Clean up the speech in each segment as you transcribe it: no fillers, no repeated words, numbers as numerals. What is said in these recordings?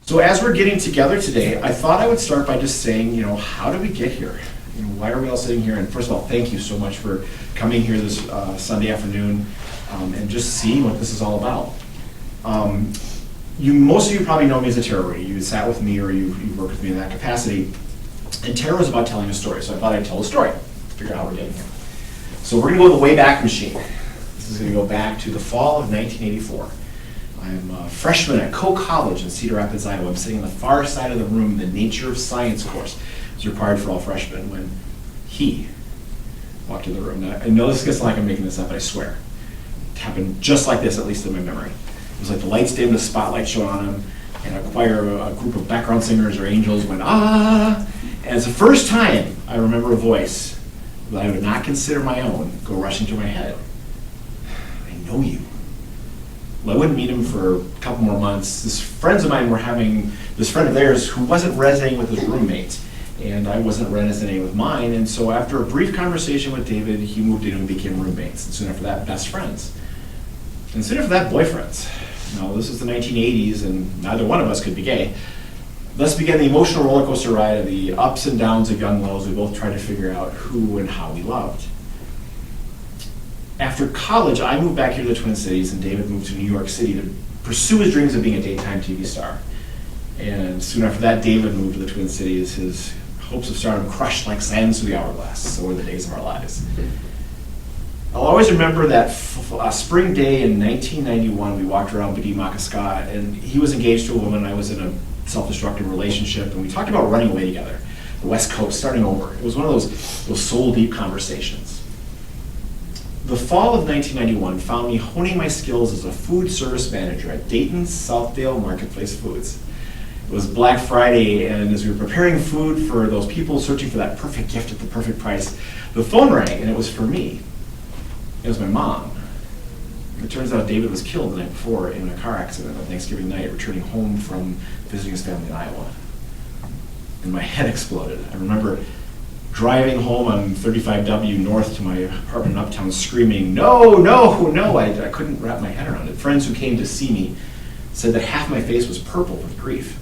So as we're getting together today, I thought I would start by just saying, how did we get here? Why are we all sitting here? And first of all, thank you so much for coming here this Sunday afternoon and just seeing what this is all about. Most of you probably know me as a tarot reader. You sat with me or you've worked with me in that capacity. And tarot is about telling a story, so I thought I'd tell a story to figure out how we're getting here. So we're going to go to the Wayback Machine. This is going to go back to the fall of 1984. I'm a freshman at Coe College in Cedar Rapids, Iowa. I'm sitting on the far side of the room in the Nature of Science course. It's required for all freshmen when he walked in the room. Now, I know this gets like I'm making this up, but I swear. It happened just like this, at least in my memory. It was like the lights dimmed, the spotlight shone on him, and a choir, a group of background singers or angels went, ah! And it's the first time I remember a voice that I would not consider my own go rushing through my head. I know you. Well, I wouldn't meet him for a couple more months. These friends of mine were having this friend of theirs who wasn't resonating with his roommate, and I wasn't resonating with mine. And so after a brief conversation with David, he moved in and became roommates. And soon after that, best friends. And soon after that, boyfriends. Now, this is the 1980s, and neither one of us could be gay. Thus began the emotional roller coaster ride of the ups and downs of young lows. We both tried to figure out who and how we loved. After college, I moved back here to the Twin Cities, and David moved to New York City to pursue his dreams of being a daytime TV star. And soon after that, David moved to the Twin Cities. His hopes of stardom crushed like sands through the hourglass. So were the days of our lives. I'll always remember that spring day in 1991, we walked around Bidi-Makaska, and he was engaged to a woman, I was in a self-destructive relationship, and we talked about running away together, the West Coast, starting over. It was one of those soul-deep conversations. The fall of 1991 found me honing my skills as a food service manager at Dayton's Southdale Marketplace Foods. It was Black Friday, and as we were preparing food for those people searching for that perfect gift at the perfect price, the phone rang, and it was for me. It was my mom. It turns out David was killed the night before in a car accident on Thanksgiving night, returning home from visiting his family in Iowa. And my head exploded. I remember driving home on 35W north to my apartment in Uptown screaming, no, no, no. I couldn't wrap my head around it. Friends who came to see me said that half my face was purple with grief.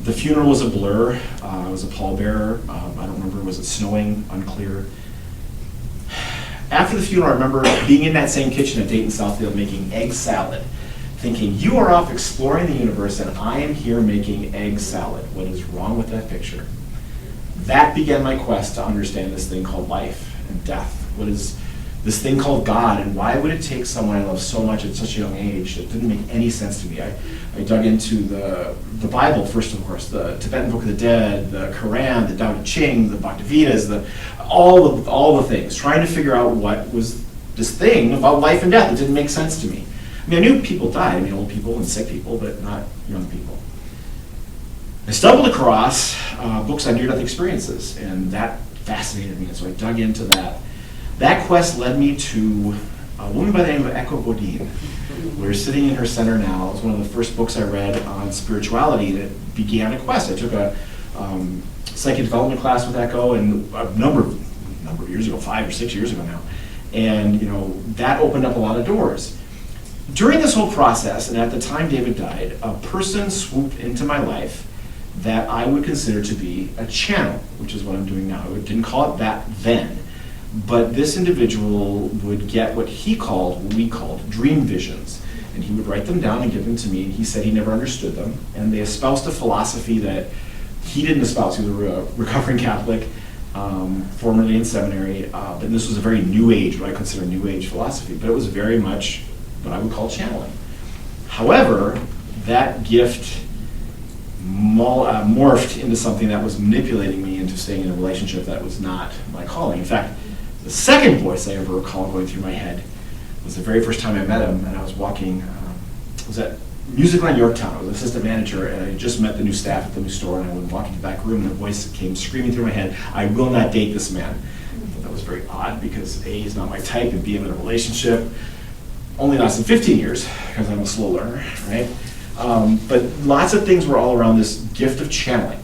The funeral was a blur. I was a pallbearer. I don't remember, was it snowing? Unclear. After the funeral, I remember being in that same kitchen at Dayton Southdale making egg salad, thinking, you are off exploring the universe and I am here making egg salad. What is wrong with that picture? That began my quest to understand this thing called life and death. What is this thing called God, and why would it take someone I love so much at such a young age? It didn't make any sense to me. I dug into the Bible first, of course, the Tibetan Book of the Dead, the Quran, the Tao Te Ching, the Bhaktividas, all the things, trying to figure out what was this thing about life and death. It didn't make sense to me. I mean, I knew people died. I mean, old people and sick people, but not young people. I stumbled across books on near-death experiences, and that fascinated me, and so I dug into that. That quest led me to a woman by the name of Echo Bodine. We're sitting in her center now. It was one of the first books I read on spirituality, and it began a quest. I took a psychic development class with Echo, and a number of years ago, 5 or 6 years ago now, and that opened up a lot of doors. During this whole process, and at the time David died, a person swooped into my life that I would consider to be a channel, which is what I'm doing now. I didn't call it that then, but this individual would get what we called dream visions, and he would write them down and give them to me, and he said he never understood them, and they espoused a philosophy that he didn't espouse. He was a recovering Catholic, formerly in seminary, but this was a very new age, what I consider new age philosophy, but it was very much what I would call channeling. However, that gift morphed into something that was manipulating me into staying in a relationship that was not my calling. In fact, the second voice I ever recall going through my head was the very first time I met him, and I was walking, it was at Musicland Yorktown. I was an assistant manager, and I had just met the new staff at the new store, and I went walking to the back room, and a voice came screaming through my head, I will not date this man. I thought that was very odd, because A, he's not my type, and B, I'm in a relationship. Only lasted 15 years, because I'm a slow learner, right? But lots of things were all around this gift of channeling.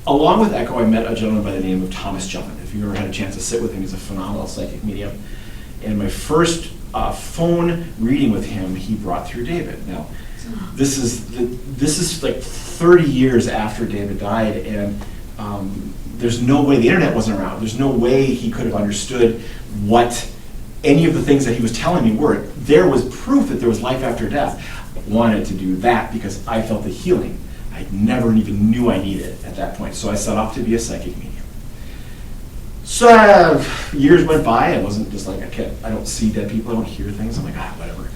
Along with Echo, I met a gentleman by the name of Thomas John. If you've ever had a chance to sit with him, he's a phenomenal psychic medium. And my first phone reading with him, he brought through David. Now, This is like 30 years after David died, and there's no way, the internet wasn't around, there's no way he could have understood what any of the things that he was telling me were. There was proof that there was life after death. I wanted to do that because I felt the healing I never even knew I needed at that point. So I set off to be a psychic medium. So years went by. I wasn't just like, I don't see dead people, I don't hear things. I'm like, whatever.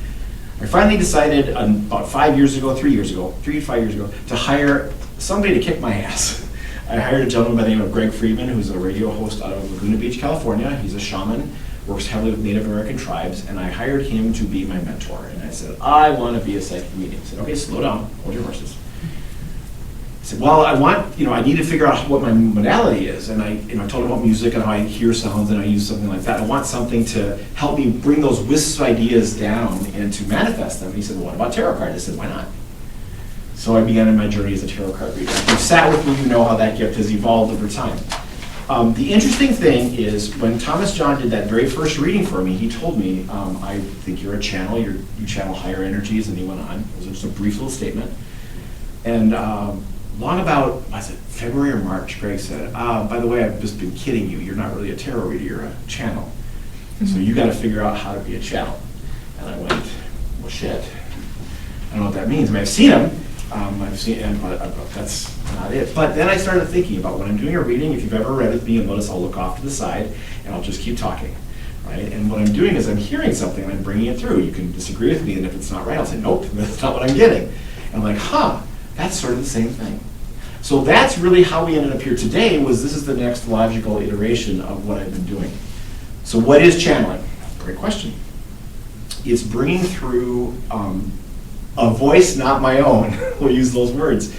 I finally decided about 5 years ago, 3 to 5 years ago, to hire somebody to kick my ass. I hired a gentleman by the name of Greg Friedman, who's a radio host out of Laguna Beach, California. He's a shaman, works heavily with Native American tribes, and I hired him to be my mentor. And I said, I want to be a psychic medium. I said, okay, slow down, hold your horses. I said, well, I need to figure out what my modality is. And I told him about music and how I hear sounds and I use something like that. I want something to help me bring those wisps of ideas down and to manifest them. And he said, well, what about tarot cards? I said, why not? So I began in my journey as a tarot card reader. If you've sat with me, you know how that gift has evolved over time. The interesting thing is when Thomas John did that very first reading for me, he told me, I think you're a channel, you channel higher energies, and he went on. It was just a brief little statement. And long about, was it February or March, Greg said, by the way, I've just been kidding you. You're not really a tarot reader, you're a channel. So you got to figure out how to be a channel. And I went, well, shit. I don't know what that means. I mean, I've seen him. I've seen him, but that's not it. But then I started thinking about when I'm doing a reading, if you've ever read with me, you'll notice I'll look off to the side and I'll just keep talking. Right? And what I'm doing is I'm hearing something and I'm bringing it through. You can disagree with me, and if it's not right, I'll say, nope, that's not what I'm getting. And I'm like, that's sort of the same thing. So that's really how we ended up here today, was this is the next logical iteration of what I've been doing. So what is channeling? Great question. It's bringing through a voice not my own, we'll use those words,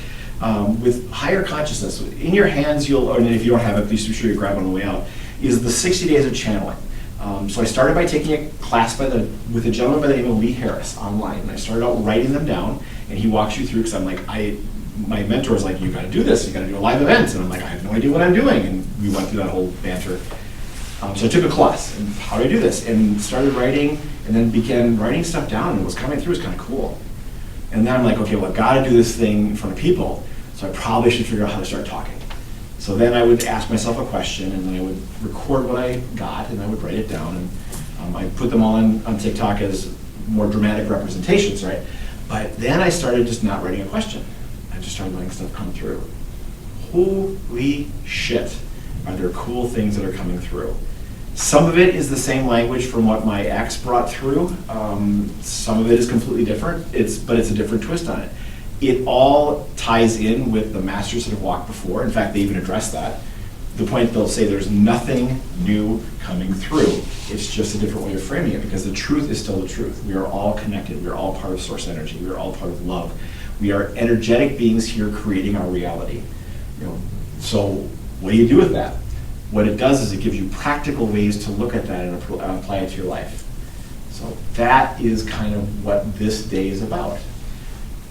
with higher consciousness. In your hands, and if you don't have it, please be sure you grab it on the way out, is the 60 days of channeling. So I started by taking a class with a gentleman by the name of Lee Harris online, and I started out writing them down, and he walks you through, because I'm like, my mentor is like, you got to do this, you got to do a live event, and I'm like, I have no idea what I'm doing, and we went through that whole banter. So I took a class, and how do I do this? And started writing, and then began writing stuff down, and what was coming through was kind of cool. And then I'm like, okay, well, I've got to do this thing in front of people, so I probably should figure out how to start talking. So then I would ask myself a question, and then I would record what I got, and I would write it down, and I put them all on TikTok as more dramatic representations, right? But then I started just not writing a question. I just started letting stuff come through. Holy shit, are there cool things that are coming through. Some of it is the same language from what my ex brought through. Some of it is completely different, but it's a different twist on it. It all ties in with the masters that have walked before. In fact, they even address that. The point they'll say there's nothing new coming through. It's just a different way of framing it, because the truth is still the truth. We are all connected. We are all part of source energy. We are all part of love. We are energetic beings here creating our reality. So what do you do with that? What it does is it gives you practical ways to look at that and apply it to your life. So that is kind of what this day is about.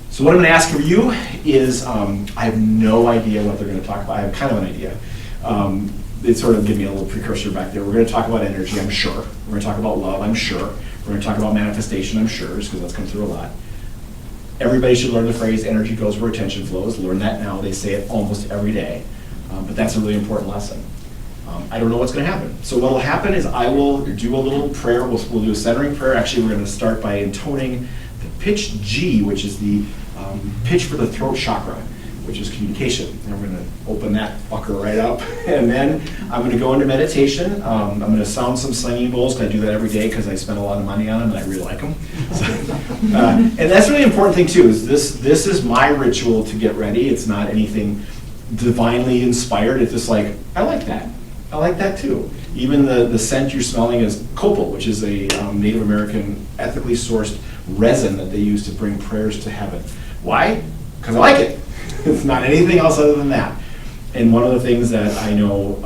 So what I'm going to ask of you is, I have no idea what they're going to talk about. I have kind of an idea. It sort of gave me a little precursor back there. We're going to talk about energy, I'm sure. We're going to talk about love, I'm sure. We're going to talk about manifestation, I'm sure, because that's come through a lot. Everybody should learn the phrase, energy goes where attention flows. Learn that now. They say it almost every day. But that's a really important lesson. I don't know what's going to happen. So what will happen is I will do a little prayer. We'll do a centering prayer. Actually, we're going to start by intoning the pitch G, which is the pitch for the throat chakra, which is communication. And we're going to open that fucker right up. And then I'm going to go into meditation. I'm going to sound some singing bowls. I do that every day because I spend a lot of money on them and I really like them. So, and that's a really important thing too, is this is my ritual to get ready. It's not anything divinely inspired. It's just like, I like that. I like that too. Even the scent you're smelling is copal, which is a Native American ethically sourced resin that they use to bring prayers to heaven. Why? Because I like it. It's not anything else other than that. And one of the things that I know,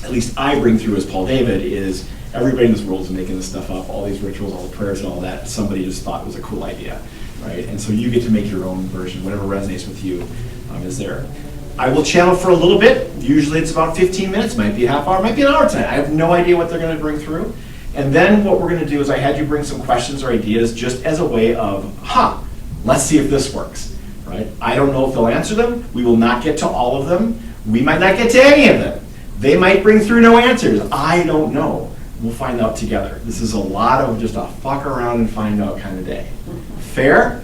at least I bring through as Paul David, is everybody in this world is making this stuff up, all these rituals, all the prayers and all that, somebody just thought was a cool idea, right? And so you get to make your own version, whatever resonates with you is there. I will channel for a little bit. Usually it's about 15 minutes, might be a half hour, might be an hour tonight. I have no idea what they're going to bring through. And then what we're going to do is I had you bring some questions or ideas just as a way of, Let's see if this works, right? I don't know if they'll answer them. We will not get to all of them. We might not get to any of them. They might bring through no answers. I don't know. We'll find out together. This is a lot of just a fuck around and find out kind of day. Fair?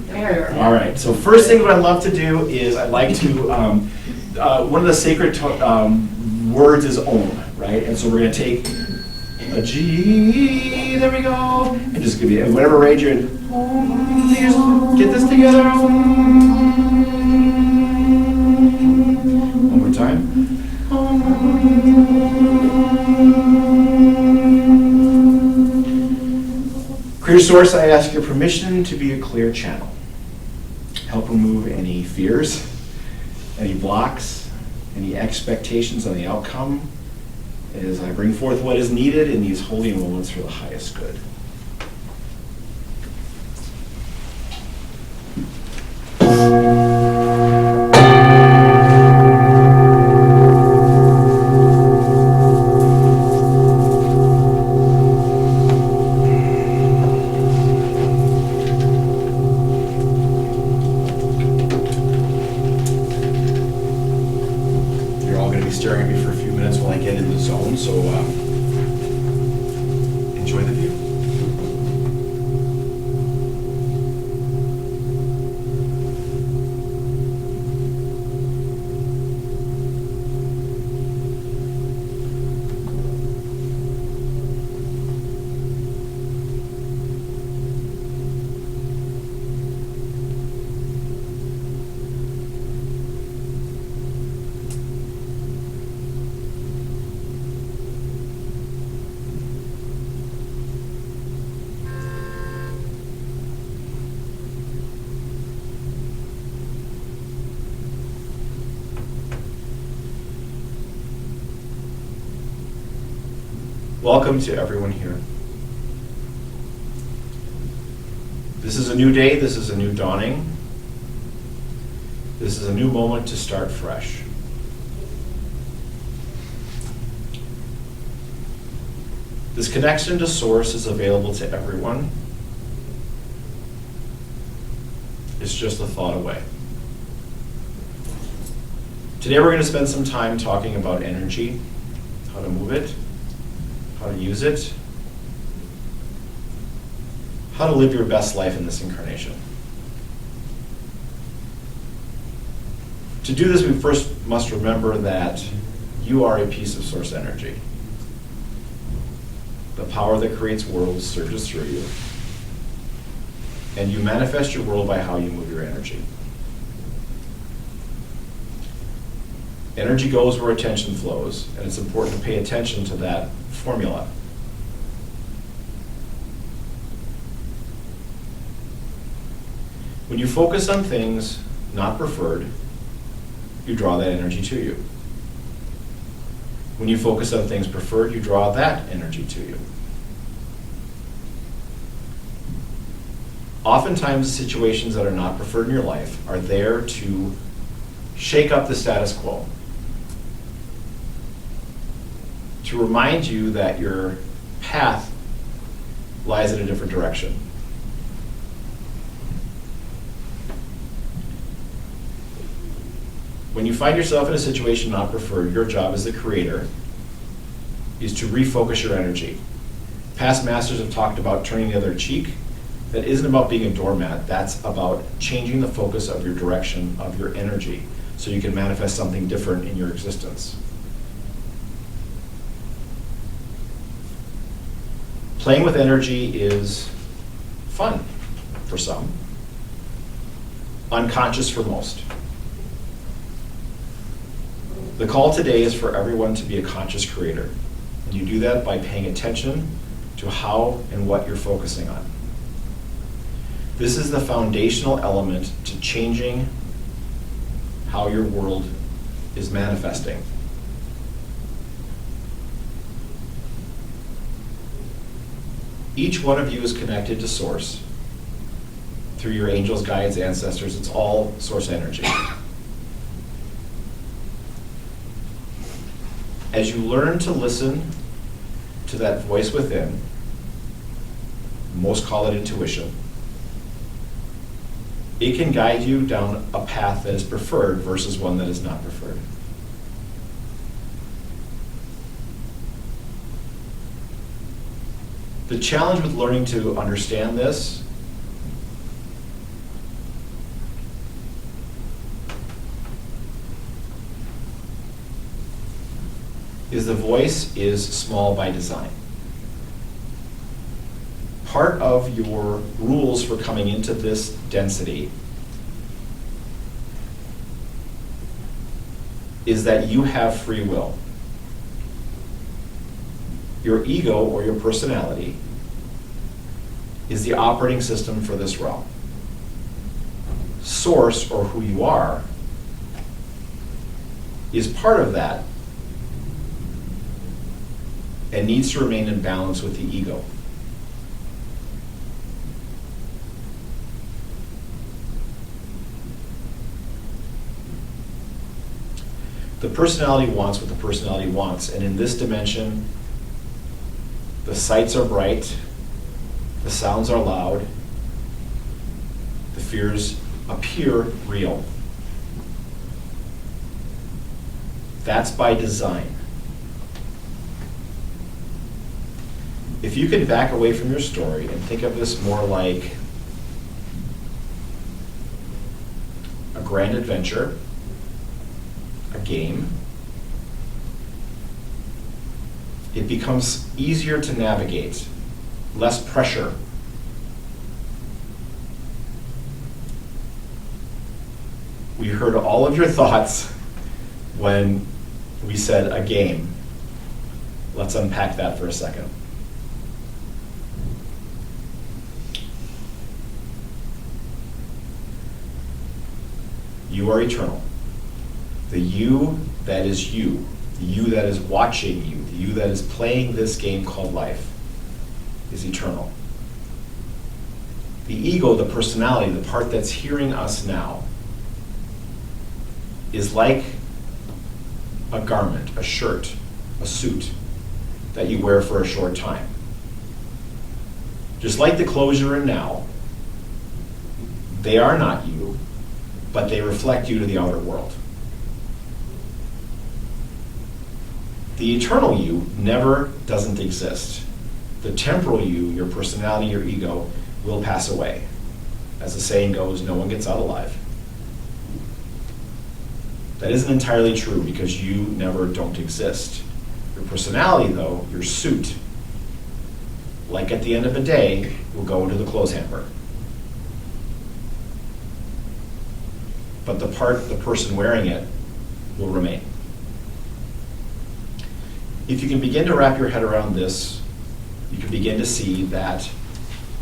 Fair. All right, so first thing what I'd love to do is I'd like to, one of the sacred words is Om, right? And so we're going to take a G, there we go, and just give you, whatever range you're in, Om, just get this together. One more time. Clear Source, I ask your permission to be a clear channel. Help remove any fears, any blocks, any expectations on the outcome as I bring forth what is needed in these holy moments for the highest good. Staring at me for a few minutes while I get in the zone, so enjoy the view. Welcome to everyone here. This is a new day, this is a new dawning. This is a new moment to start fresh. This connection to Source is available to everyone. It's just a thought away. Today we're going to spend some time talking about energy, how to move it, how to use it, how to live your best life in this incarnation. To do this, we first must remember that you are a piece of Source energy. The power that creates worlds surges through you, and you manifest your world by how you move your energy. Energy goes where attention flows, and it's important to pay attention to that formula. When you focus on things not preferred, you draw that energy to you. When you focus on things preferred, you draw that energy to you. Oftentimes, the situations that are not preferred in your life are there to shake up the status quo, to remind you that your path lies in a different direction. When you find yourself in a situation not preferred, your job as the creator is to refocus your energy. Past masters have talked about turning the other cheek. That isn't about being a doormat. That's about changing the focus of your direction, of your energy, so you can manifest something different in your existence. Playing with energy is fun for some, unconscious for most. The call today is for everyone to be a conscious creator. And you do that by paying attention to how and what you're focusing on. This is the foundational element to changing how your world is manifesting. Each one of you is connected to Source through your angels, guides, ancestors. It's all Source energy. As you learn to listen to that voice within, most call it intuition, it can guide you down a path that is preferred versus one that is not preferred. The challenge with learning to understand this is the voice is small by design. Part of your rules for coming into this density is that you have free will. Your ego or your personality is the operating system for this realm. Source, or who you are, is part of that and needs to remain in balance with the ego. The personality wants what the personality wants, and in this dimension, the sights are bright, the sounds are loud, the fears appear real. That's by design. If you can back away from your story and think of this more like a grand adventure, a game, it becomes easier to navigate, less pressure. We heard all of your thoughts when we said a game. Let's unpack that for a second. You are eternal. The you that is you, the you that is watching you, the you that is playing this game called life is eternal. The ego, the personality, the part that's hearing us now, is like a garment, a shirt, a suit that you wear for a short time. Just like the clothes you're in now, they are not you, but they reflect you to the outer world. The eternal you never doesn't exist. The temporal you, your personality, your ego, will pass away. As the saying goes, no one gets out alive. That isn't entirely true because you never don't exist. Your personality, though, your suit, like at the end of a day, will go into the clothes hamper. But the person wearing it, will remain. If you can begin to wrap your head around this, you can begin to see that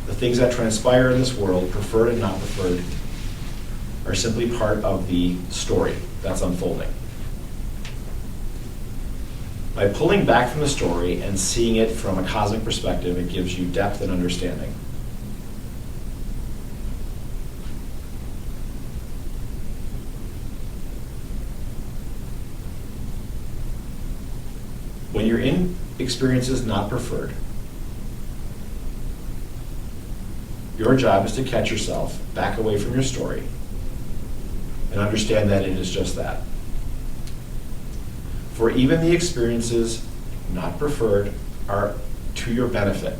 the things that transpire in this world, preferred and not preferred, are simply part of the story that's unfolding. By pulling back from the story and seeing it from a cosmic perspective, it gives you depth and understanding. When you're in experiences not preferred, your job is to catch yourself, back away from your story, and understand that it is just that. For even the experiences not preferred are to your benefit.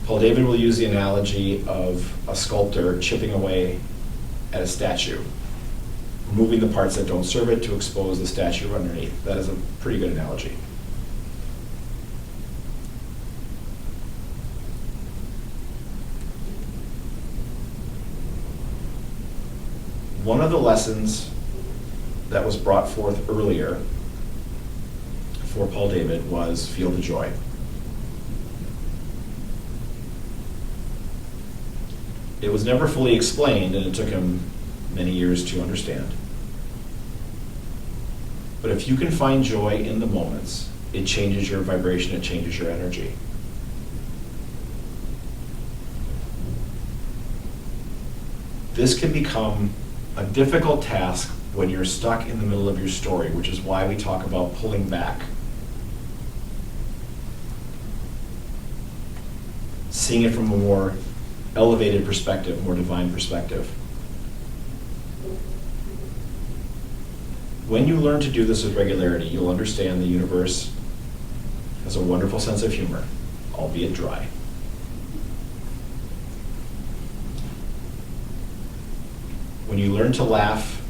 Paul David will use the analogy of a sculptor chipping away at a statue, removing the parts that don't serve it to expose the statue underneath. That is a pretty good analogy. One of the lessons that was brought forth earlier for Paul David was feel the joy. It was never fully explained, and it took him many years to understand. But if you can find joy in the moments, it changes your vibration, it changes your energy. This can become a difficult task when you're stuck in the middle of your story, which is why we talk about pulling back. Seeing it from a more elevated perspective, more divine perspective. When you learn to do this with regularity, you'll understand the universe has a wonderful sense of humor, albeit dry. When you learn to laugh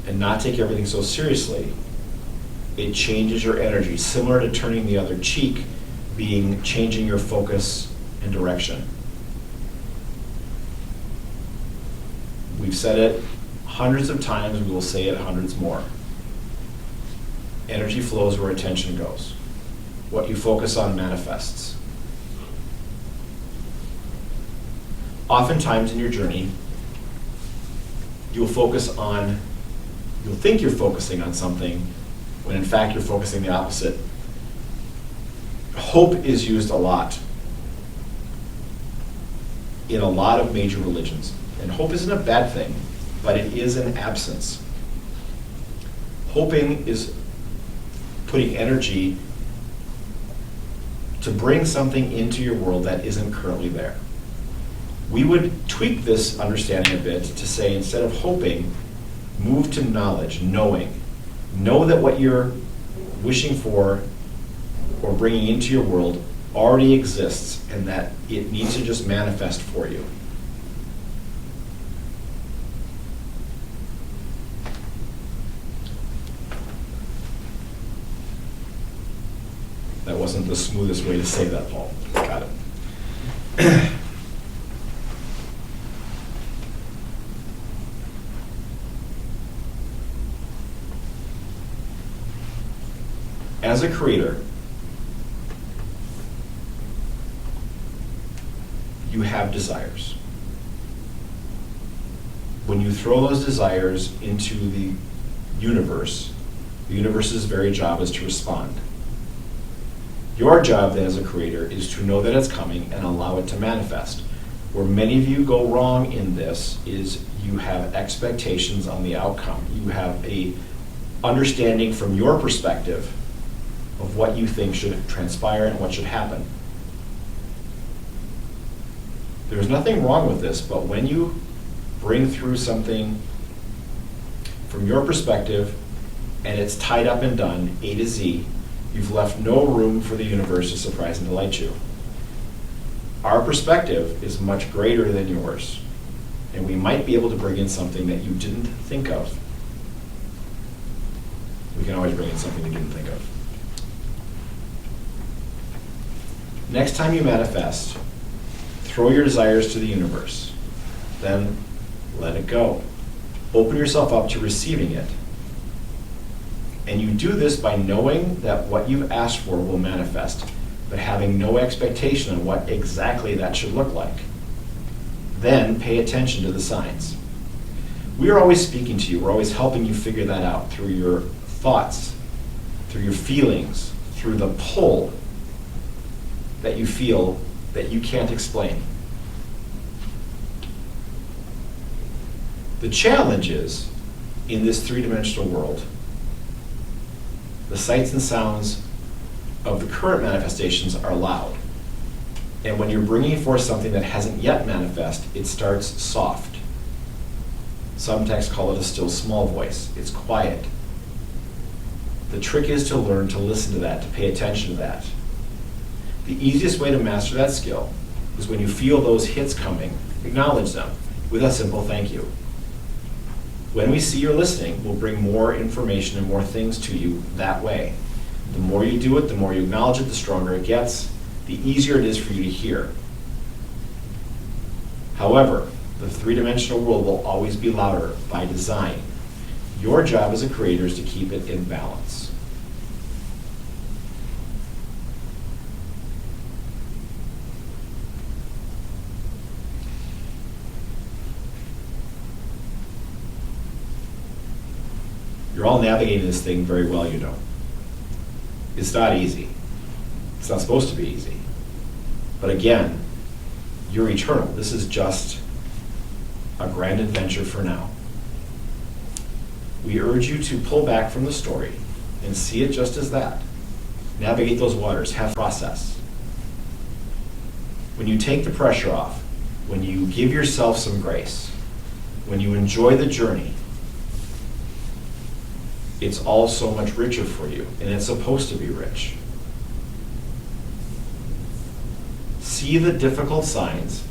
and not take everything so seriously, it changes your energy, similar to turning the other cheek, being changing your focus and direction. We've said it hundreds of times, we will say it hundreds more. Energy flows where attention goes. What you focus on manifests. Oftentimes in your journey, you'll think you're focusing on something when in fact you're focusing the opposite. Hope is used a lot in a lot of major religions. And hope isn't a bad thing, but it is an absence. Hoping is putting energy to bring something into your world that isn't currently there. We would tweak this understanding a bit to say, instead of hoping, move to knowledge, knowing. Know that what you're wishing for or bringing into your world already exists and that it needs to just manifest for you. That wasn't the smoothest way to say that, Paul. Got it. As a creator, you have desires. When you throw those desires into the universe's very job is to respond. Your job then as a creator is to know that it's coming and allow it to manifest. Where many of you go wrong in this is you have expectations on the outcome. You have a understanding from your perspective of what you think should transpire and what should happen. There's nothing wrong with this, but when you bring through something from your perspective and it's tied up and done, A to Z, you've left no room for the universe to surprise and delight you. Our perspective is much greater than yours, and we might be able to bring in something that you didn't think of. We can always bring in something you didn't think of. Next time you manifest, throw your desires to the universe. Then let it go. Open yourself up to receiving it. And you do this by knowing that what you've asked for will manifest, but having no expectation on what exactly that should look like. Then pay attention to the signs. We are always speaking to you. We're always helping you figure that out through your thoughts, through your feelings, through the pull that you feel that you can't explain. The challenge is, in this three-dimensional world, the sights and sounds of the current manifestations are loud. And when you're bringing forth something that hasn't yet manifest, it starts soft. Some texts call it a still small voice. It's quiet. The trick is to learn to listen to that, to pay attention to that. The easiest way to master that skill is when you feel those hits coming, acknowledge them with a simple thank you. When we see you're listening, we'll bring more information and more things to you that way. The more you do it, the more you acknowledge it, the stronger it gets, the easier it is for you to hear. However, the three-dimensional world will always be louder by design. Your job as a creator is to keep it in balance. You're all navigating this thing very well, you know. It's not easy. It's not supposed to be easy. But again, you're eternal. This is just a grand adventure for now. We urge you to pull back from the story and see it just as that. Navigate those waters, have process. when you take the pressure off, when you give yourself some grace, when you enjoy the journey, it's all so much richer for you, and it's supposed to be rich. See the difficult signs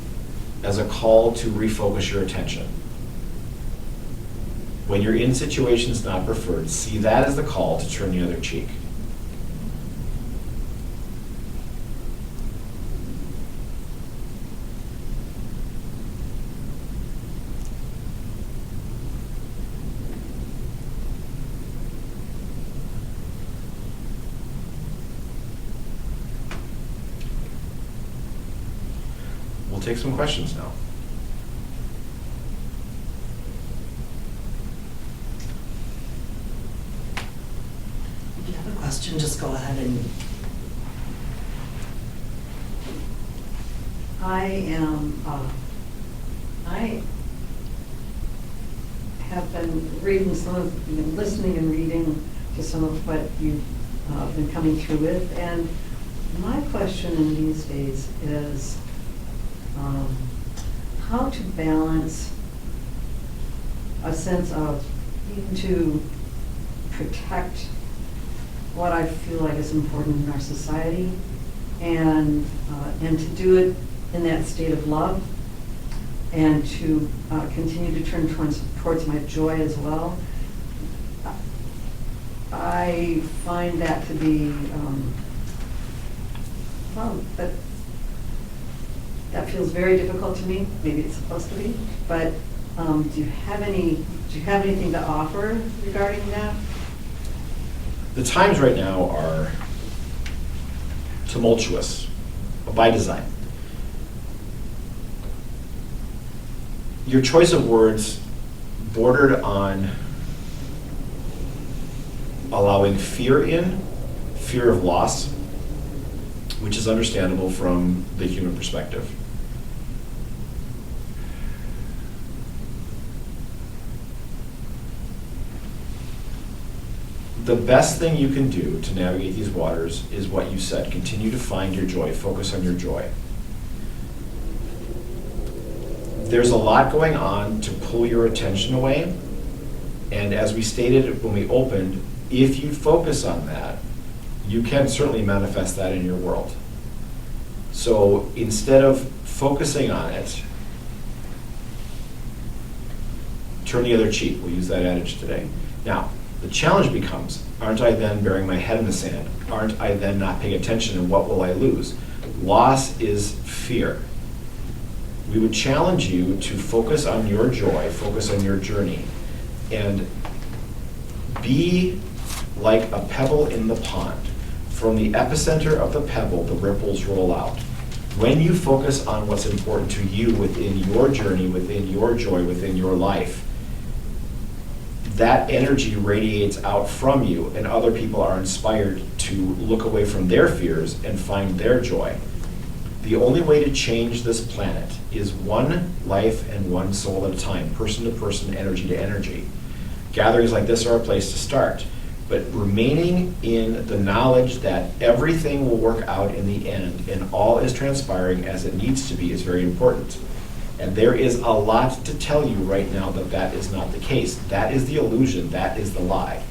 as a call to refocus your attention. When you're in situations not preferred, see that as the call to turn the other cheek. We'll take some questions now. If you have a question, just go ahead and. I have been reading some of, listening and reading to some of what you've been coming through with, and my question in these days is how to balance a sense of needing to protect what I feel like is important in our society, and to do it in that state of love, and to continue to turn towards my joy as well. I find that to be, that feels very difficult to me. Maybe it's supposed to be, but do you have anything to offer regarding that? The times right now are tumultuous by design. Your choice of words bordered on allowing fear of loss, which is understandable from the human perspective. The best thing you can do to navigate these waters is what you said. Continue to find your joy. Focus on your joy. There's a lot going on to pull your attention away. And as we stated when we opened, if you focus on that, you can certainly manifest that in your world. So instead of focusing on it, turn the other cheek. We'll use that adage today. Now, the challenge becomes, aren't I then burying my head in the sand? Aren't I then not paying attention, and what will I lose? Loss is fear. We would challenge you to focus on your joy, focus on your journey, and be like a pebble in the pond. From the epicenter of the pebble, the ripples roll out. When you focus on what's important to you within your journey, within your joy, within your life, that energy radiates out from you, and other people are inspired to look away from their fears and find their joy. The only way to change this planet is one life and one soul at a time, person to person, energy to energy. Gatherings like this are a place to start, but remaining in the knowledge that everything will work out in the end and all is transpiring as it needs to be is very important. And there is a lot to tell you right now that that is not the case. That is the illusion. That is the lie.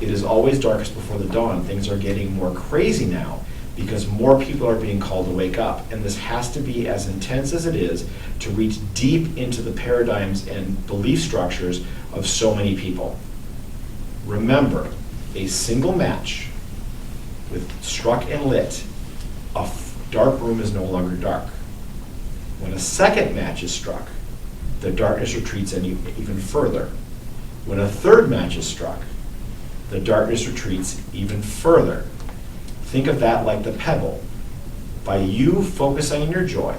It is always darkest before the dawn. Things are getting more crazy now because more people are being called to wake up. And this has to be as intense as it is to reach deep into the paradigms and belief structures of so many people. Remember, a single match with struck and lit, a dark room is no longer dark. When a second match is struck, the darkness retreats even further. When a third match is struck, the darkness retreats even further. Think of that like the pebble. By you focusing on your joy,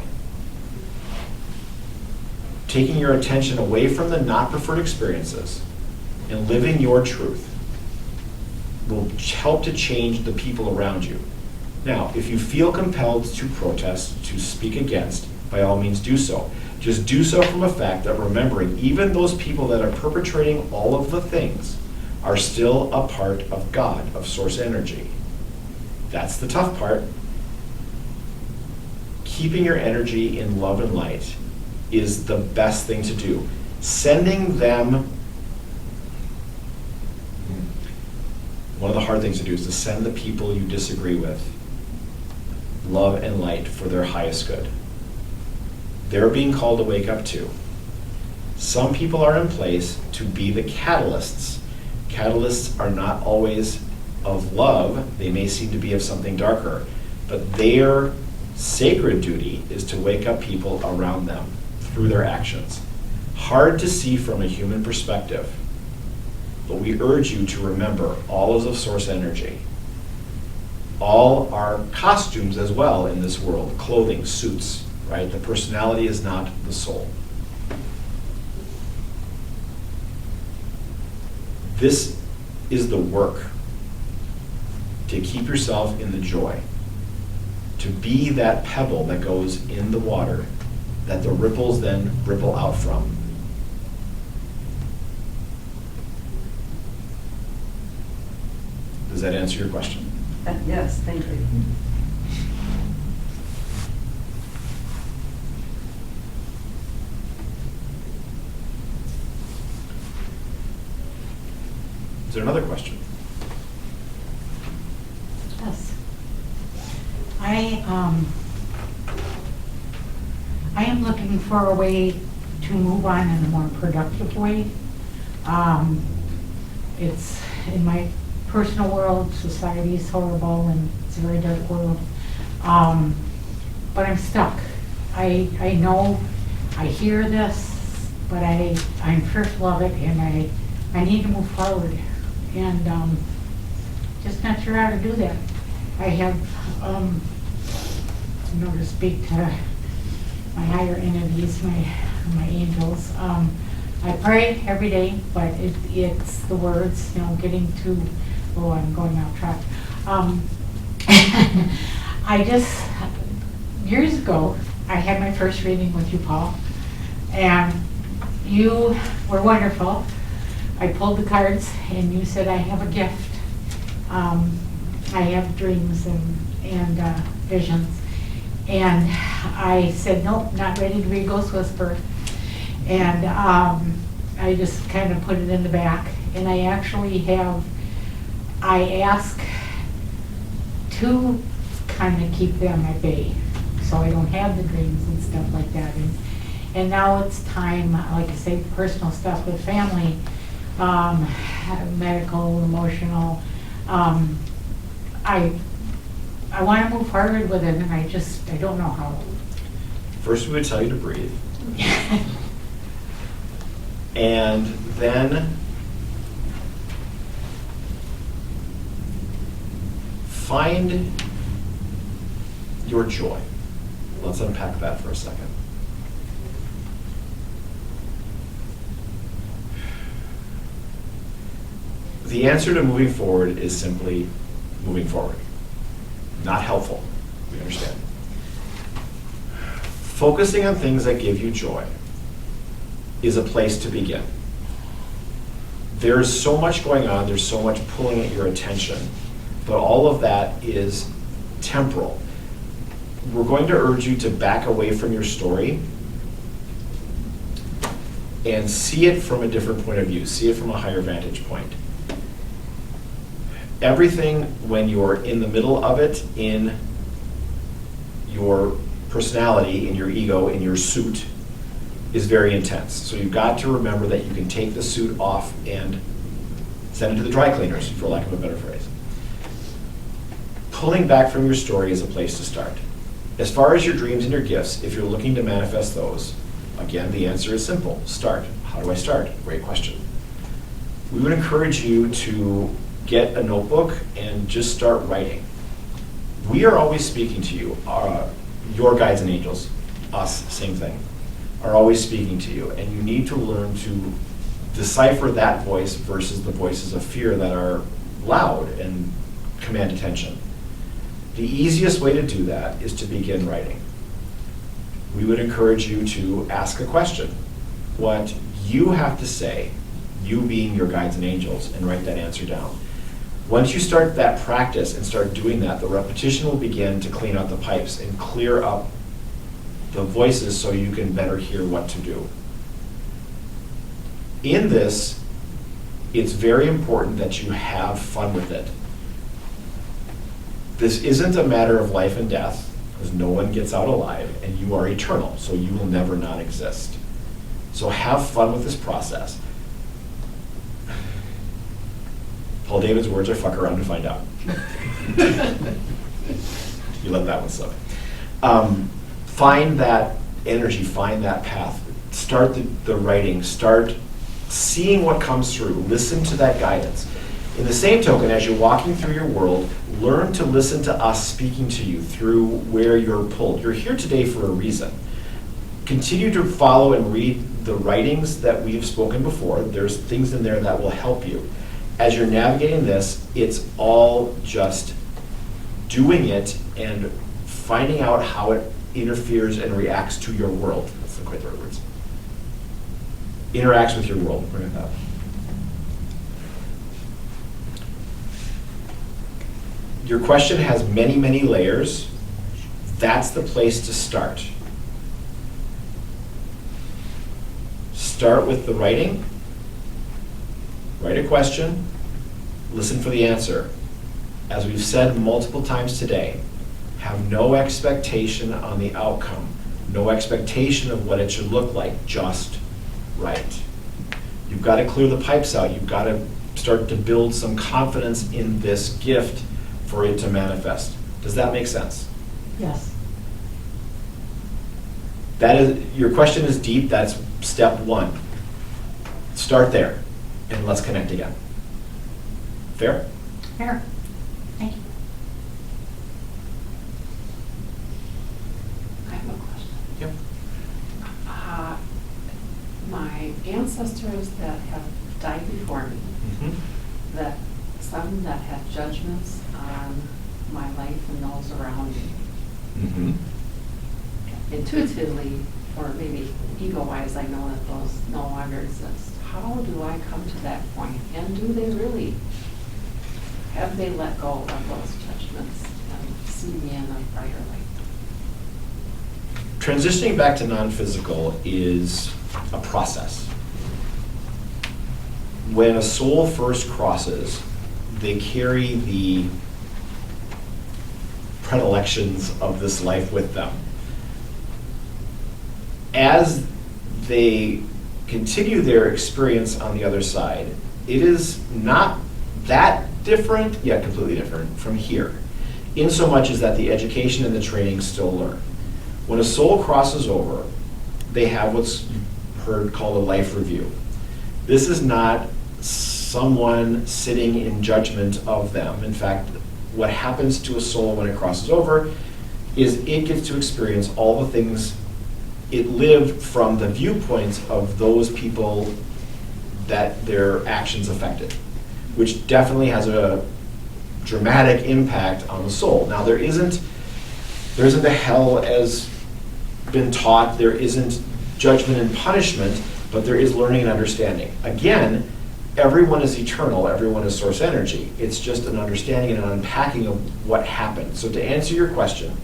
taking your attention away from the not preferred experiences, and living your truth will help to change the people around you. Now, if you feel compelled to protest, to speak against, by all means do so. Just do so from a fact that remembering even those people that are perpetrating all of the things are still a part of God, of source energy. That's the tough part. keeping your energy in love and light is the best thing to do. Sending them, one of the hard things to do is to send the people you disagree with love and light for their highest good. They're being called to wake up too. Some people are in place to be the catalysts. Catalysts are not always of love. They may seem to be of something darker, but their sacred duty is to wake up people around them through their actions. Hard to see from a human perspective, but we urge you to remember all is of source energy. All are costumes as well in this world, clothing, suits, right? The personality is not the soul. This is the work, to keep yourself in the joy, to be that pebble that goes in the water, that the ripples then ripple out from. Does that answer your question? Yes, thank you. Is there another question? Yes. I am looking for a way to move on in a more productive way. It's in my personal world, society is horrible and it's a very dark world. But I'm stuck. I know, I hear this, but I'm fearful of it and I need to move forward. And just not sure how to do that. I have, to speak to my higher entities, my angels. I pray every day, but it's the words, getting to, I'm going off track. I just, years ago, I had my first reading with you, Paul, and you were wonderful. I pulled the cards and you said, I have a gift. I have dreams and visions. And I said, nope, not ready to read Ghost Whisper. And I just kind of put it in the back. And I actually I ask to kind of keep them at bay, so I don't have the dreams and stuff like that. And now it's time, like I say, personal stuff with family, medical, emotional. I want to move forward with it, and I don't know how. First, we would tell you to breathe. And then find your joy. Let's unpack that for a second. The answer to moving forward is simply moving forward. Not helpful, we understand. Focusing on things that give you joy is a place to begin. There's so much going on, there's so much pulling at your attention, but all of that is temporal. We're going to urge you to back away from your story and see it from a different point of view, see it from a higher vantage point. Everything, when you're in the middle of it, in your personality, in your ego, in your suit, is very intense. So you've got to remember that you can take the suit off and send it to the dry cleaners, for lack of a better phrase. Pulling back from your story is a place to start. As far as your dreams and your gifts, if you're looking to manifest those, again, the answer is simple. Start. How do I start? Great question. We would encourage you to get a notebook and just start writing. We are always speaking to you. Your guides and angels, us, same thing, are always speaking to you. And you need to learn to decipher that voice versus the voices of fear that are loud and command attention. The easiest way to do that is to begin writing. We would encourage you to ask a question. What you have to say, you being your guides and angels, and write that answer down. Once you start that practice and start doing that, the repetition will begin to clean out the pipes and clear up the voices so you can better hear what to do. In this, it's very important that you have fun with it. This isn't a matter of life and death, because no one gets out alive, and you are eternal, so you will never not exist. So have fun with this process. Paul David's words are fuck around to find out. You let that one slip. Find that energy, find that path. Start the writing, start seeing what comes through. Listen to that guidance. In the same token, as you're walking through your world, learn to listen to us speaking to you through where you're pulled. You're here today for a reason. Continue to follow and read the writings that we've spoken before. There's things in there that will help you. As you're navigating this, it's all just doing it and finding out how it interferes and reacts to your world. That's not quite the right words. Interacts with your world. Bring it up. Your question has many, many layers. That's the place to start. Start with the writing. Write a question. Listen for the answer. As we've said multiple times today, have no expectation on the outcome. No expectation of what it should look like. Just write. You've got to clear the pipes out. You've got to start to build some confidence in this gift for it to manifest. Does that make sense? Yes. That is, your question is deep. That's step one. Start there, and let's connect again. Fair? Fair. Thank you. I have a question. Yep. My ancestors that have died before me, that some that have judgments on my life and those around me, intuitively, or maybe ego-wise, I know that those no longer exist. How do I come to that point? And do they really, have they let go of those judgments and see me in a brighter light? Transitioning back to non-physical is a process. When a soul first crosses, they carry the predilections of this life with them. As they continue their experience on the other side, it is not that different, yet completely different from here, in so much as that the education and the training still learn. When a soul crosses over, they have what's heard called a life review. This is not someone sitting in judgment of them. In fact, what happens to a soul when it crosses over is it gets to experience all the things it lived from the viewpoints of those people that their actions affected, which definitely has a dramatic impact on the soul. Now, there isn't a hell as been taught, there isn't judgment and punishment, but there is learning and understanding. Again, everyone is eternal, everyone is source energy. It's just an understanding and an unpacking of what happened. So to answer your question,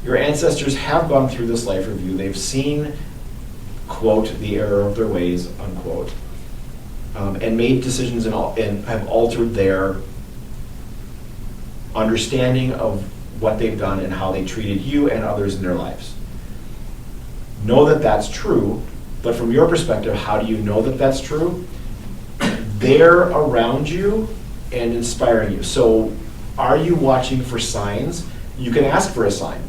your ancestors have gone through this life review. They've seen, quote, the error of their ways, unquote, and made decisions and have altered their understanding of what they've done and how they treated you and others in their lives. Know that that's true, but from your perspective, how do you know that that's true? They're around you and inspiring you. So are you watching for signs? You can ask for a sign.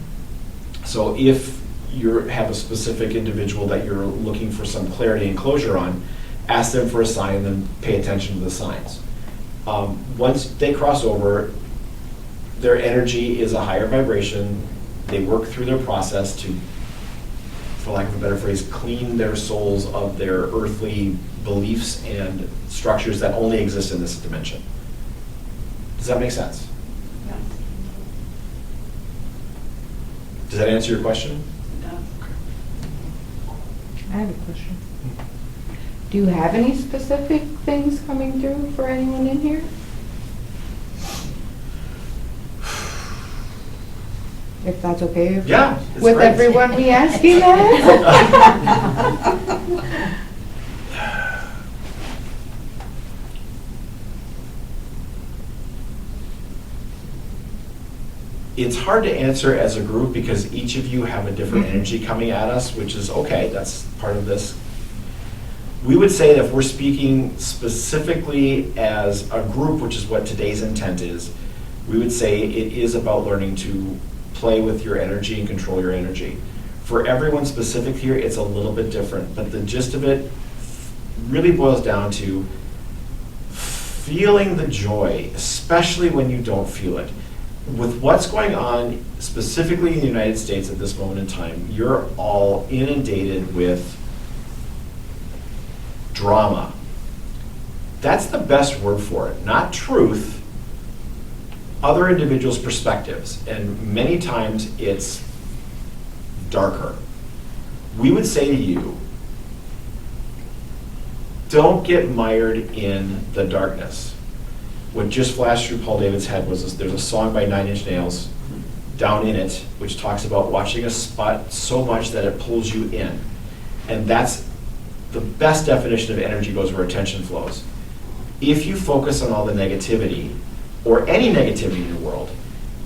So if you have a specific individual that you're looking for some clarity and closure on, ask them for a sign and then pay attention to the signs. Once they cross over, their energy is a higher vibration. They work through their process to, for lack of a better phrase, clean their souls of their earthly beliefs and structures that only exist in this dimension. Does that make sense? Yes. Does that answer your question? It does. I have a question. Do you have any specific things coming through for anyone in here? if that's okay. Yeah, it's With great. everyone we asking that? It's hard to answer as a group because each of you have a different energy coming at us, which is okay, that's part of this. We would say that if we're speaking specifically as a group, which is what today's intent is, we would say it is about learning to play with your energy and control your energy. For everyone specific here, it's a little bit different, but the gist of it really boils down to feeling the joy, especially when you don't feel it. With what's going on specifically in the United States at this moment in time, you're all inundated with drama. That's the best word for it. Not truth, other individuals' perspectives. And many times it's darker. We would say to you, don't get mired in the darkness. What just flashed through Paul David's head was there's a song by 9 Inch Nails, Down in It, which talks about watching a spot so much that it pulls you in. And that's the best definition of energy goes where attention flows. If you focus on all the negativity, or any negativity in your world,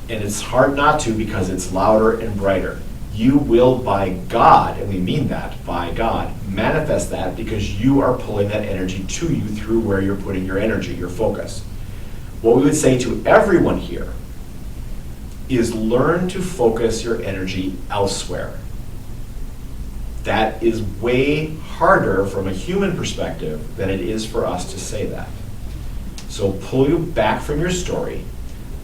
and it's hard not to because it's louder and brighter, you will, by God, and we mean that, by God, manifest that because you are pulling that energy to you through where you're putting your energy, your focus. What we would say to everyone here is learn to focus your energy elsewhere. That is way harder from a human perspective than it is for us to say that. So pull you back from your story.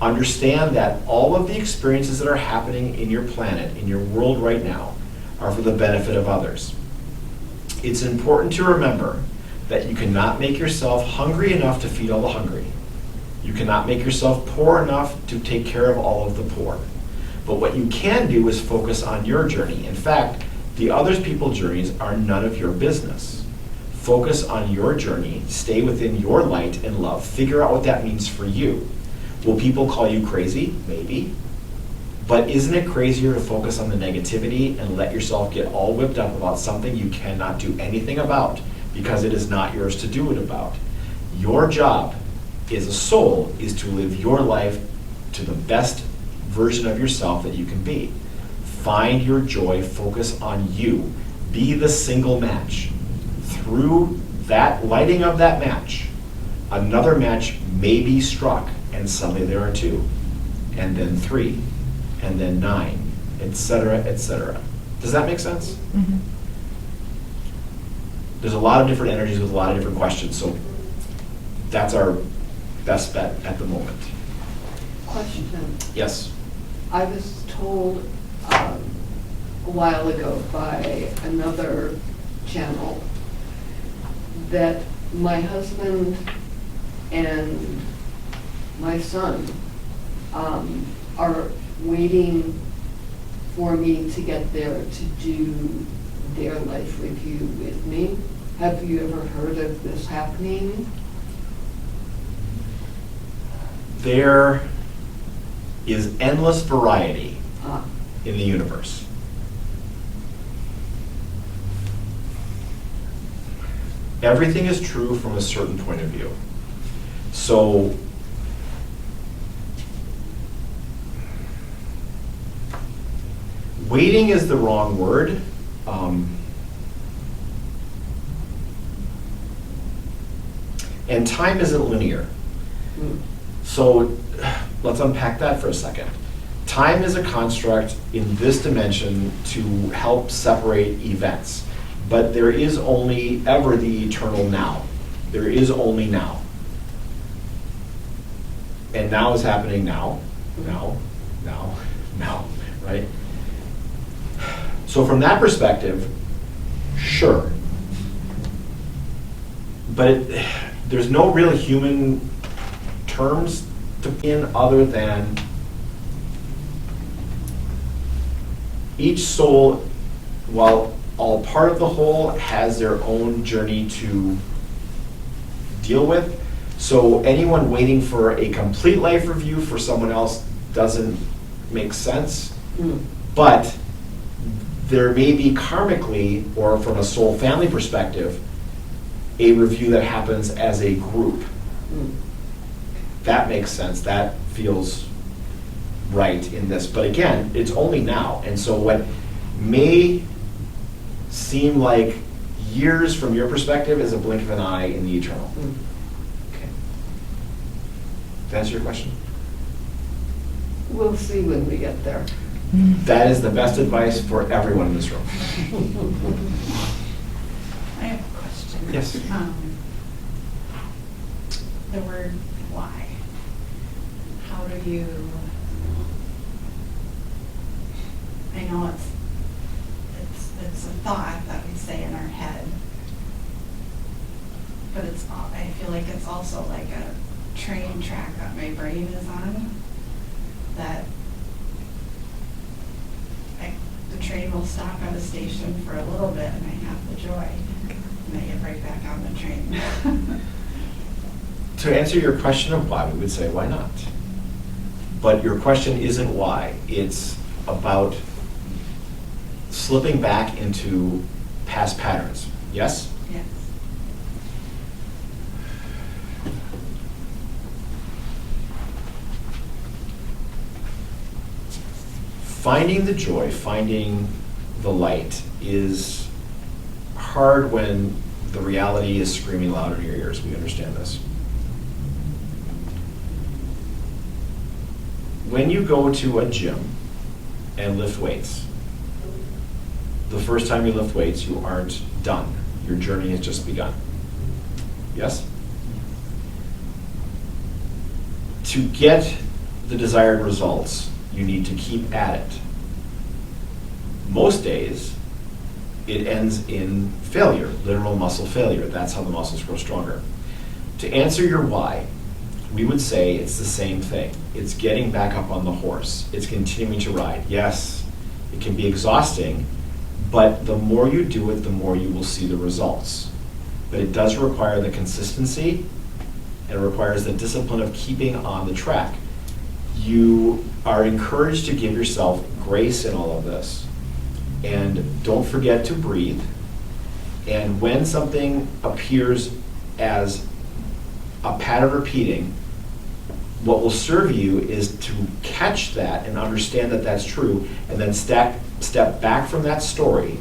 Understand that all of the experiences that are happening in your planet, in your world right now, are for the benefit of others. It's important to remember that you cannot make yourself hungry enough to feed all the hungry. You cannot make yourself poor enough to take care of all of the poor. But what you can do is focus on your journey. In fact, the other people's journeys are none of your business. Focus on your journey, stay within your light and love, figure out what that means for you. Will people call you crazy? Maybe. But isn't it crazier to focus on the negativity and let yourself get all whipped up about something you cannot do anything about because it is not yours to do it about? Your job as a soul is to live your life to the best version of yourself that you can be. Find your joy, focus on you. Be the single match. Through that lighting of that match, another match may be struck, and suddenly there are 2, and then 3, and then 9, etc., etc. Does that make sense? Mhm. There's a lot of different energies with a lot of different questions, so that's our best bet at the moment. Question. Yes? I was told a while ago by another channel that my husband and my son are waiting for me to get there to do their life review with me. Have you ever heard of this happening? There is endless variety Ah, in the universe. Everything is true from a certain point of view. So, waiting is the wrong word. And time isn't linear. mm, So let's unpack that for a second. Time is a construct in this dimension to help separate events, but there is only ever the eternal now. There is only now. And now is happening now, now, right? So from that perspective, sure. But there's no real human terms to put in other than each soul, while all part of the whole, has their own journey to deal with. So anyone waiting for a complete life review for someone else doesn't make sense. Mm. But there may be karmically, or from a soul family perspective, a review that happens as a group. Mm. That makes sense. That feels right in this. But again, it's only now. And so what may seem like years from your perspective is a blink of an eye in the eternal. Mm. Okay. Does that answer your question? We'll see when we get there. That is the best advice for everyone in this room. I have a question. Yes. The word why. How do you, I know it's a thought that we say in our head, but I feel like it's also like a train track that my brain is on, that the train will stop at a station for a little bit and I have the joy, and I get right back on the train. To answer your question of why, we would say, why not? But your question isn't why. It's about slipping back into past patterns. Yes? Yes. Finding the joy, finding the light is hard when the reality is screaming loud in your ears. We understand this. When you go to a gym and lift weights, the first time you lift weights, you aren't done. Your journey has just begun. Yes? To get the desired results, you need to keep at it. Most days, it ends in failure, literal muscle failure. That's how the muscles grow stronger. To answer your why, we would say it's the same thing. It's getting back up on the horse. It's continuing to ride. Yes, it can be exhausting, but the more you do it, the more you will see the results. But it does require the consistency, and it requires the discipline of keeping on the track. You are encouraged to give yourself grace in all of this. And don't forget to breathe. And when something appears as a pattern repeating, what will serve you is to catch that and understand that that's true, and then step back from that story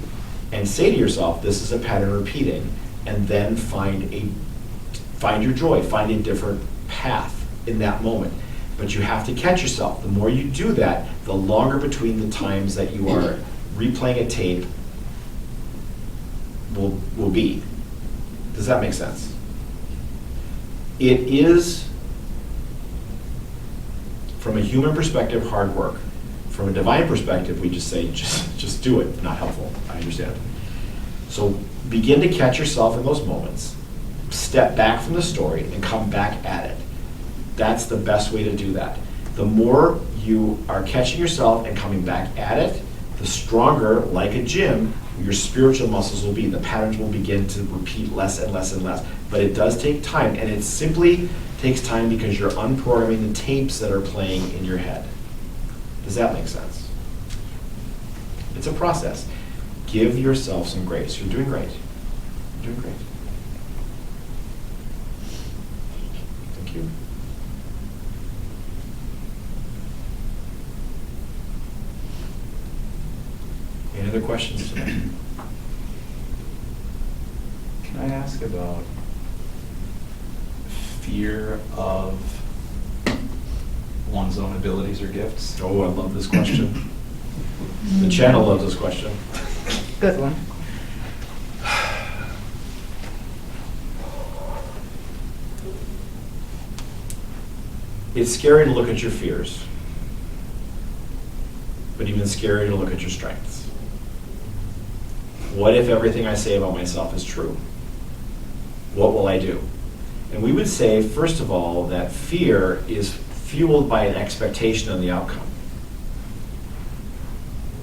and say to yourself, this is a pattern repeating, and then find your joy, find a different path in that moment. But you have to catch yourself. The more you do that, the longer between the times that you are replaying a tape will be. Does that make sense? It is, from a human perspective, hard work. From a divine perspective, we just say, just do it. Not helpful. I understand. So begin to catch yourself in those moments. Step back from the story and come back at it. That's the best way to do that. The more you are catching yourself and coming back at it, the stronger, like a gym, your spiritual muscles will be. The patterns will begin to repeat less and less and less. But it does take time, and it simply takes time because you're unprogramming the tapes that are playing in your head. Does that make sense? It's a process. Give yourself some grace. You're doing great. You're doing great. Thank you. Any other questions today? Can I ask about fear of one's own abilities or gifts? Oh, I love this question. The channel loves this question. Good one. It's scary to look at your fears, but even scarier to look at your strengths. What if everything I say about myself is true? What will I do? And we would say, first of all, that fear is fueled by an expectation on the outcome.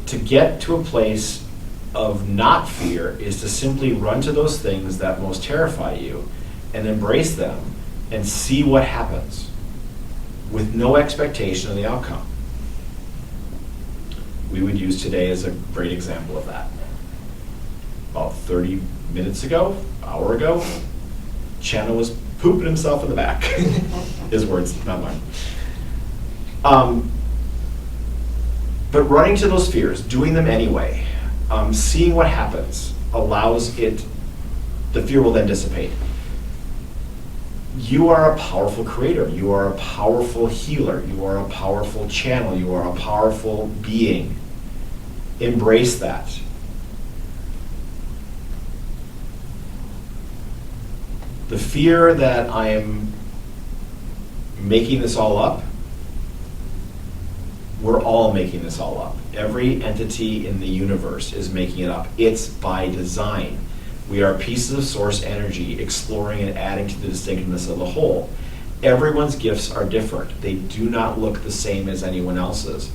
To get to a place of not fear is to simply run to those things that most terrify you and embrace them and see what happens with no expectation of the outcome. we would use today as a great example of that. About 30 minutes ago, hour ago, Channel was pooping himself in the back. His words, not mine. But running to those fears, doing them anyway, seeing what happens, allows it, the fear will then dissipate. You are a powerful creator. You are a powerful healer. You are a powerful channel. You are a powerful being. Embrace that. The fear that I am making this all up, we're all making this all up. Every entity in the universe is making it up. It's by design. We are pieces of source energy exploring and adding to the distinctiveness of the whole. Everyone's gifts are different. They do not look the same as anyone else's.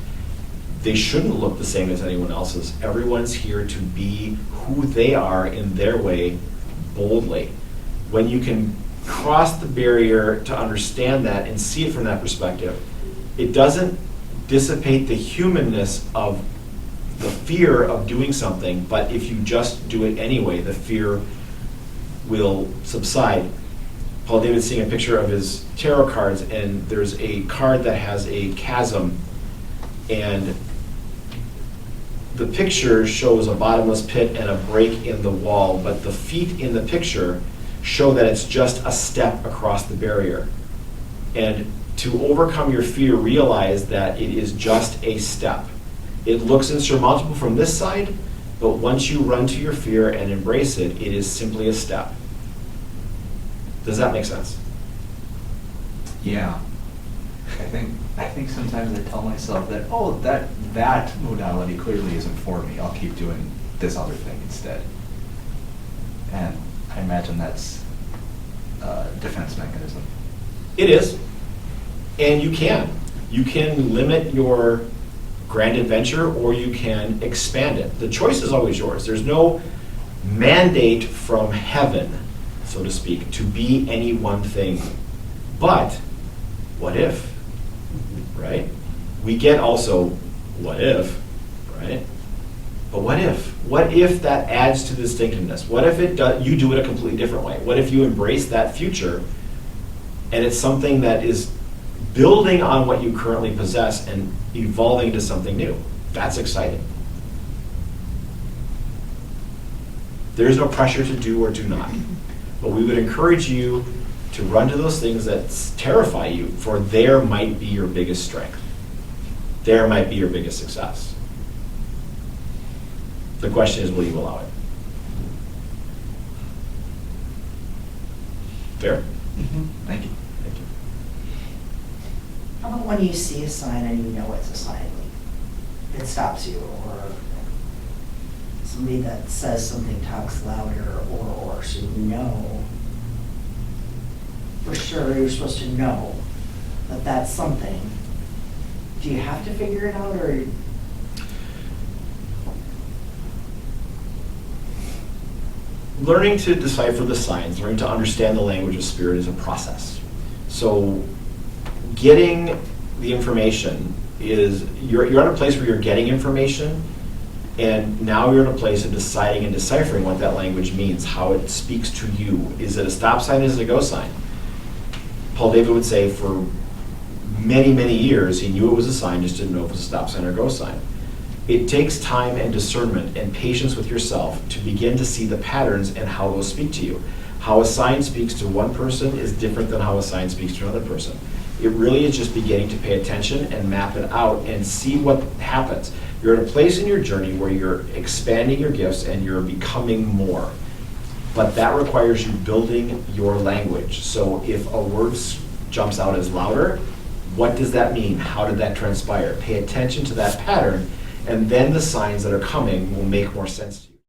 They shouldn't look the same as anyone else's. Everyone's here to be who they are in their way, boldly. When you can cross the barrier to understand that and see it from that perspective, it doesn't dissipate the humanness of the fear of doing something, but if you just do it anyway, the fear will subside. Paul David's seeing a picture of his tarot cards, and there's a card that has a chasm, and the picture shows a bottomless pit and a break in the wall, but the feet in the picture show that it's just a step across the barrier. And to overcome your fear, realize that it is just a step. It looks insurmountable from this side, but once you run to your fear and embrace it, it is simply a step. Does that make sense? Yeah. I think sometimes I tell myself that, oh, that modality clearly isn't for me. I'll keep doing this other thing instead. And I imagine that's a defense mechanism. It is. And you can. You can limit your grand adventure, or you can expand it. The choice is always yours. There's no mandate from heaven, so to speak, to be any one thing. But what if, right? We get also, what if, right? But what if? What if that adds to the distinctiveness? What if you do it a completely different way? What if you embrace that future and it's something that is building on what you currently possess and evolving into something new? That's exciting. There is no pressure to do or do not. But we would encourage you to run to those things that terrify you, for there might be your biggest strength. There might be your biggest success. The question is, will you allow it? Fair? Mm-hmm. Thank you. Thank you. How about when you see a sign and you know it's a sign? Like it stops you, or somebody that says something talks louder, or so you know for sure you're supposed to know that that's something. Do you have to figure it out, or? Learning to decipher the signs, learning to understand the language of spirit is a process. So getting the information is, you're at a place where you're getting information, and now you're in a place of deciding and deciphering what that language means, how it speaks to you. Is it a stop sign? Is it a go sign? Paul David would say for many, many years, he knew it was a sign, just didn't know if it was a stop sign or a go sign. It takes time and discernment and patience with yourself to begin to see the patterns and how those speak to you. How a sign speaks to one person is different than how a sign speaks to another person. It really is just beginning to pay attention and map it out and see what happens. You're at a place in your journey where you're expanding your gifts and you're becoming more. But that requires you building your language. So if a word jumps out as louder, what does that mean? How did that transpire? Pay attention to that pattern, and then the signs that are coming will make more sense to you.